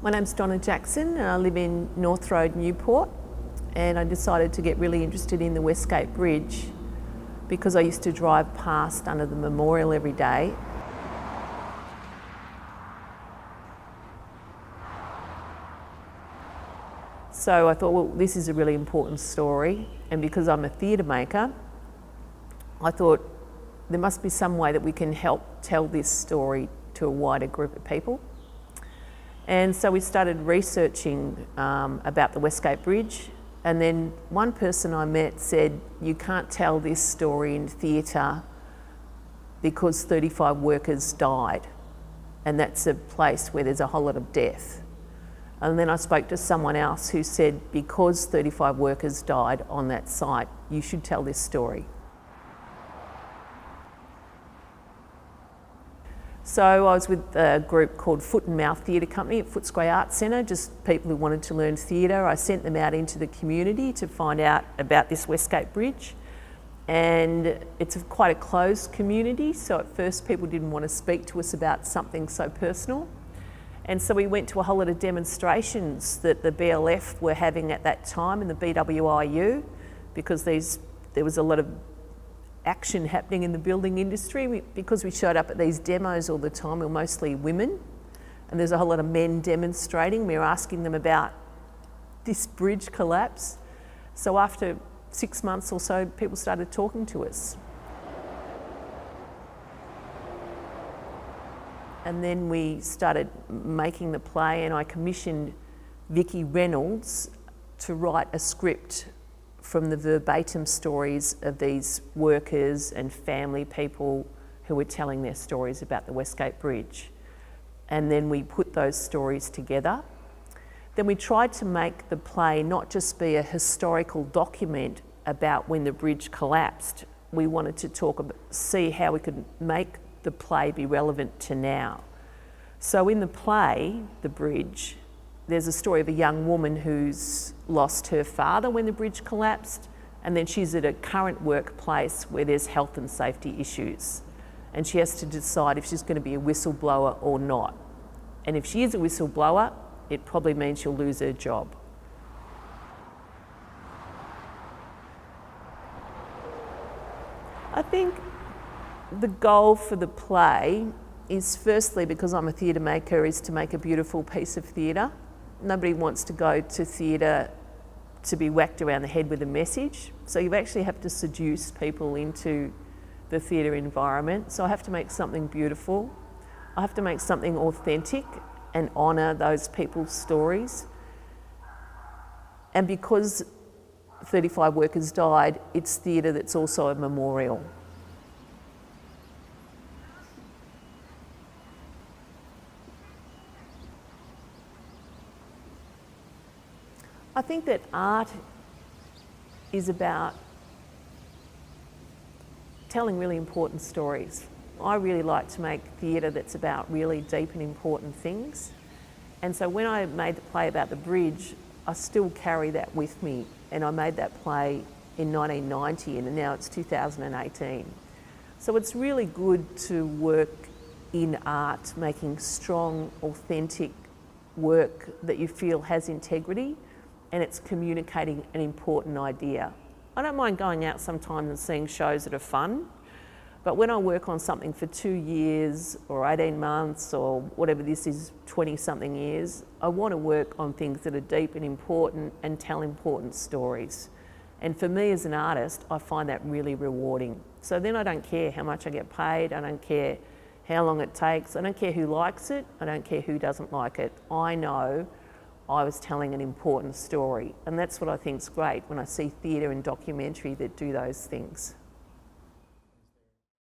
My name's Donna Jackson and I live in North Road, Newport, and I decided to get really interested in the Westgate Bridge because I used to drive past under the memorial every day. So I thought, well, this is a really important story, and because I'm a theatre maker, I thought there must be some way that we can help tell this story to a wider group of people. And so we started researching about the Westgate Bridge, and then one person I met said, you can't tell this story in theatre because 35 workers died, and that's a place where there's a whole lot of death. And then I spoke to someone else who said, because 35 workers died on that site, you should tell this story. So I was with a group called Foot and Mouth Theatre Company at Footscray Arts Centre, just people who wanted to learn theatre. I sent them out into the community to find out about this Westgate Bridge. And it's quite a closed community, so at first people didn't want to speak to us about something so personal. And so we went to a whole lot of demonstrations that the BLF were having at that time and the BWIU, because there was a lot of action happening in the building industry. Because we showed up at these demos all the time, we were mostly women, and there's a whole lot of men demonstrating. We were asking them about this bridge collapse. So after 6 months or so, people started talking to us. And then we started making the play, and I commissioned Vicky Reynolds to write a script from the verbatim stories of these workers and family people who were telling their stories about the Westgate Bridge. And then we put those stories together. Then we tried to make the play not just be a historical document about when the bridge collapsed. We wanted to see how we could make the play be relevant to now. So in the play, The Bridge, there's a story of a young woman who's lost her father when the bridge collapsed, and then she's at a current workplace where there's health and safety issues. And she has to decide if she's going to be a whistleblower or not. And if she is a whistleblower, it probably means she'll lose her job. I think the goal for the play is, firstly, because I'm a theatre maker, is to make a beautiful piece of theatre. Nobody wants to go to theatre to be whacked around the head with a message. So you actually have to seduce people into the theatre environment. So I have to make something beautiful. I have to make something authentic and honour those people's stories. And because 35 workers died, it's theatre that's also a memorial. I think that art is about telling really important stories. I really like to make theatre that's about really deep and important things. And so when I made the play about the bridge, I still carry that with me. And I made that play in 1990 and now it's 2018. So it's really good to work in art, making strong, authentic work that you feel has integrity, and it's communicating an important idea. I don't mind going out sometimes and seeing shows that are fun, but when I work on something for 2 years or 18 months or whatever this is, 20-something years, I want to work on things that are deep and important and tell important stories. And for me as an artist, I find that really rewarding. So then I don't care how much I get paid, I don't care how long it takes, I don't care who likes it, I don't care who doesn't like it. I know I was telling an important story, and that's what I think is great when I see theatre and documentary that do those things.